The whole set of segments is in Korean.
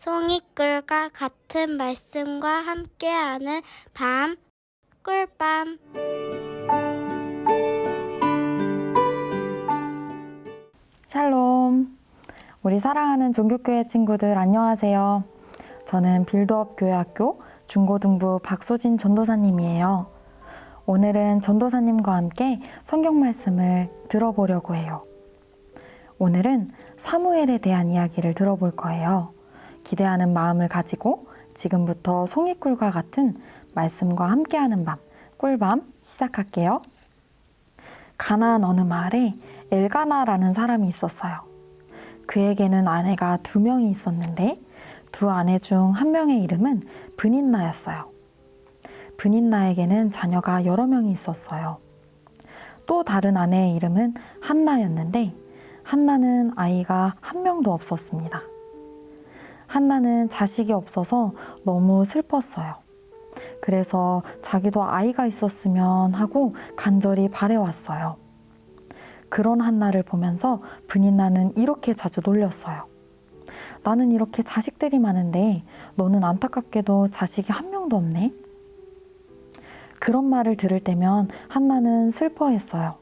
송이꿀과 같은 말씀과 함께하는 밤, 꿀밤. 샬롬. 우리 사랑하는 종교교회 친구들 안녕하세요. 저는 빌드업 교회학교 중고등부 박소진 전도사님이에요. 오늘은 전도사님과 함께 성경 말씀을 들어보려고 해요. 오늘은 사무엘에 대한 이야기를 들어볼 거예요. 기대하는 마음을 가지고 지금부터 송이꿀과 같은 말씀과 함께하는 밤, 꿀밤 시작할게요. 가나안 어느 마을에 엘가나라는 사람이 있었어요. 그에게는 아내가 2명이 있었는데 두 아내 중 한 명의 이름은 브닛나였어요. 브닛나에게는 자녀가 여러 명이 있었어요. 또 다른 아내의 이름은 한나였는데 한나는 아이가 1명도 없었습니다. 한나는 자식이 없어서 너무 슬펐어요. 그래서 자기도 아이가 있었으면 하고 간절히 바래왔어요. 그런 한나를 보면서 브닛나는 이렇게 자주 놀렸어요. 나는 이렇게 자식들이 많은데 너는 안타깝게도 자식이 1명도 없네. 그런 말을 들을 때면 한나는 슬퍼했어요.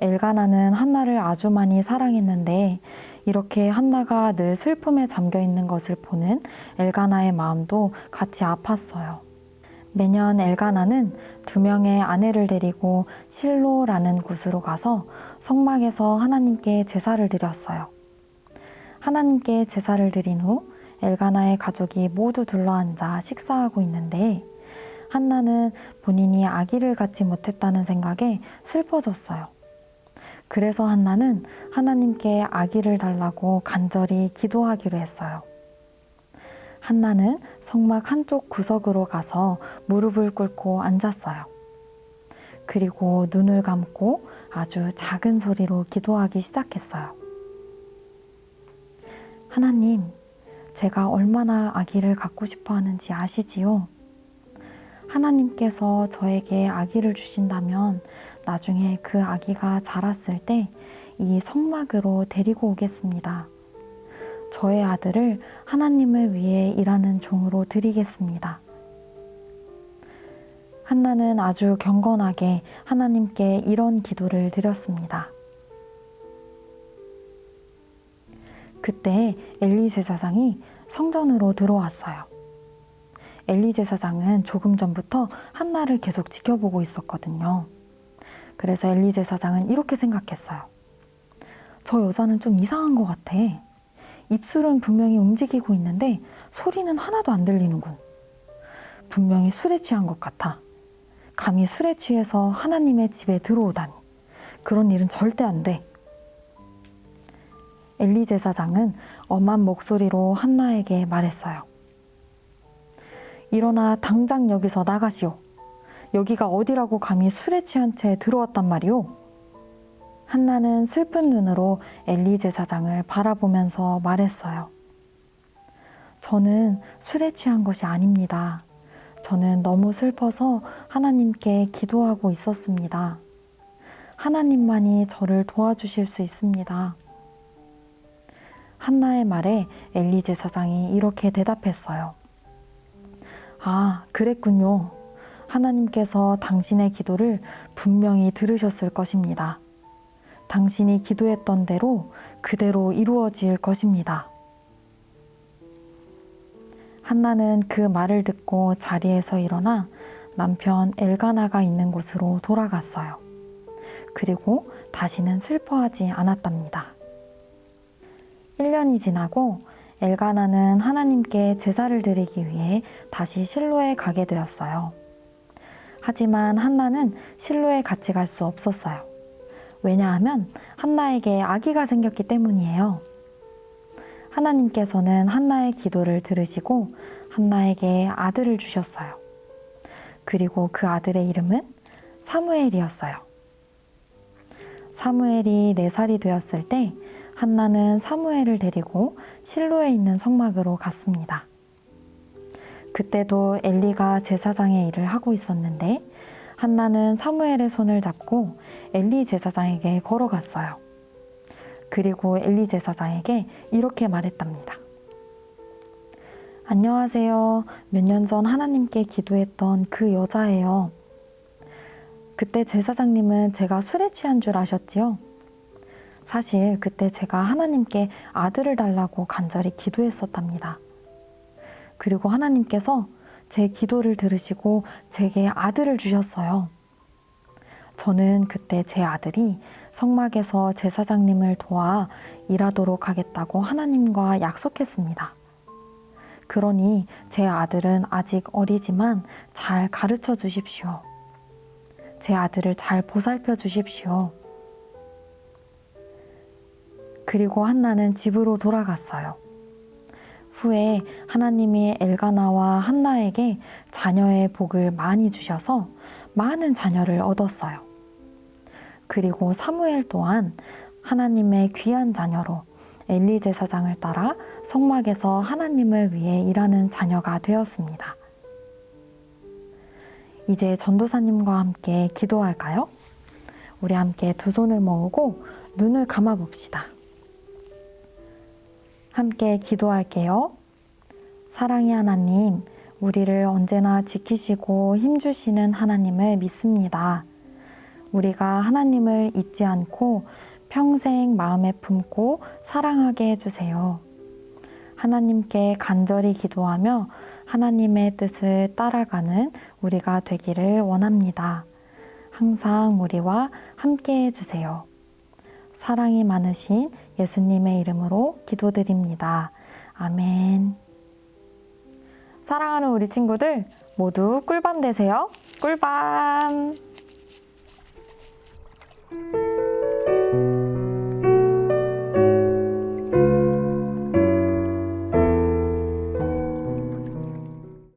엘가나는 한나를 아주 많이 사랑했는데 이렇게 한나가 늘 슬픔에 잠겨 있는 것을 보는 엘가나의 마음도 같이 아팠어요. 매년 엘가나는 2명의 아내를 데리고 실로라는 곳으로 가서 성막에서 하나님께 제사를 드렸어요. 하나님께 제사를 드린 후 엘가나의 가족이 모두 둘러앉아 식사하고 있는데 한나는 본인이 아기를 갖지 못했다는 생각에 슬퍼졌어요. 그래서 한나는 하나님께 아기를 달라고 간절히 기도하기로 했어요. 한나는 성막 한쪽 구석으로 가서 무릎을 꿇고 앉았어요. 그리고 눈을 감고 아주 작은 소리로 기도하기 시작했어요. 하나님, 제가 얼마나 아기를 갖고 싶어 하는지 아시지요? 하나님께서 저에게 아기를 주신다면 나중에 그 아기가 자랐을 때 이 성막으로 데리고 오겠습니다. 저의 아들을 하나님을 위해 일하는 종으로 드리겠습니다. 한나는 아주 경건하게 하나님께 이런 기도를 드렸습니다. 그때 엘리 제사장이 성전으로 들어왔어요. 엘리 제사장은 조금 전부터 한나를 계속 지켜보고 있었거든요. 그래서 엘리 제사장은 이렇게 생각했어요. 저 여자는 좀 이상한 것 같아. 입술은 분명히 움직이고 있는데 소리는 하나도 안 들리는군. 분명히 술에 취한 것 같아. 감히 술에 취해서 하나님의 집에 들어오다니. 그런 일은 절대 안 돼. 엘리 제사장은 엄한 목소리로 한나에게 말했어요. 일어나 당장 여기서 나가시오. 여기가 어디라고 감히 술에 취한 채 들어왔단 말이오. 한나는 슬픈 눈으로 엘리 제사장을 바라보면서 말했어요. 저는 술에 취한 것이 아닙니다. 저는 너무 슬퍼서 하나님께 기도하고 있었습니다. 하나님만이 저를 도와주실 수 있습니다. 한나의 말에 엘리 제사장이 이렇게 대답했어요. 아, 그랬군요. 하나님께서 당신의 기도를 분명히 들으셨을 것입니다. 당신이 기도했던 대로 그대로 이루어질 것입니다. 한나는 그 말을 듣고 자리에서 일어나 남편 엘가나가 있는 곳으로 돌아갔어요. 그리고 다시는 슬퍼하지 않았답니다. 1년이 지나고 엘가나는 하나님께 제사를 드리기 위해 다시 실로에 가게 되었어요. 하지만 한나는 실로에 같이 갈 수 없었어요. 왜냐하면 한나에게 아기가 생겼기 때문이에요. 하나님께서는 한나의 기도를 들으시고 한나에게 아들을 주셨어요. 그리고 그 아들의 이름은 사무엘이었어요. 사무엘이 4살이 되었을 때 한나는 사무엘을 데리고 실로에 있는 성막으로 갔습니다. 그때도 엘리가 제사장의 일을 하고 있었는데 한나는 사무엘의 손을 잡고 엘리 제사장에게 걸어갔어요. 그리고 엘리 제사장에게 이렇게 말했답니다. 안녕하세요. 몇 년 전 하나님께 기도했던 그 여자예요. 그때 제사장님은 제가 술에 취한 줄 아셨지요? 사실 그때 제가 하나님께 아들을 달라고 간절히 기도했었답니다. 그리고 하나님께서 제 기도를 들으시고 제게 아들을 주셨어요. 저는 그때 제 아들이 성막에서 제사장님을 도와 일하도록 하겠다고 하나님과 약속했습니다. 그러니 제 아들은 아직 어리지만 잘 가르쳐 주십시오. 제 아들을 잘 보살펴 주십시오. 그리고 한나는 집으로 돌아갔어요. 후에 하나님이 엘가나와 한나에게 자녀의 복을 많이 주셔서 많은 자녀를 얻었어요. 그리고 사무엘 또한 하나님의 귀한 자녀로 엘리 제사장을 따라 성막에서 하나님을 위해 일하는 자녀가 되었습니다. 이제 전도사님과 함께 기도할까요? 우리 함께 두 손을 모으고 눈을 감아 봅시다. 함께 기도할게요. 사랑의 하나님, 우리를 언제나 지키시고 힘주시는 하나님을 믿습니다. 우리가 하나님을 잊지 않고 평생 마음에 품고 사랑하게 해주세요. 하나님께 간절히 기도하며 하나님의 뜻을 따라가는 우리가 되기를 원합니다. 항상 우리와 함께 해주세요. 사랑이 많으신 예수님의 이름으로 기도드립니다. 아멘. 사랑하는 우리 친구들 모두 꿀밤 되세요. 꿀밤.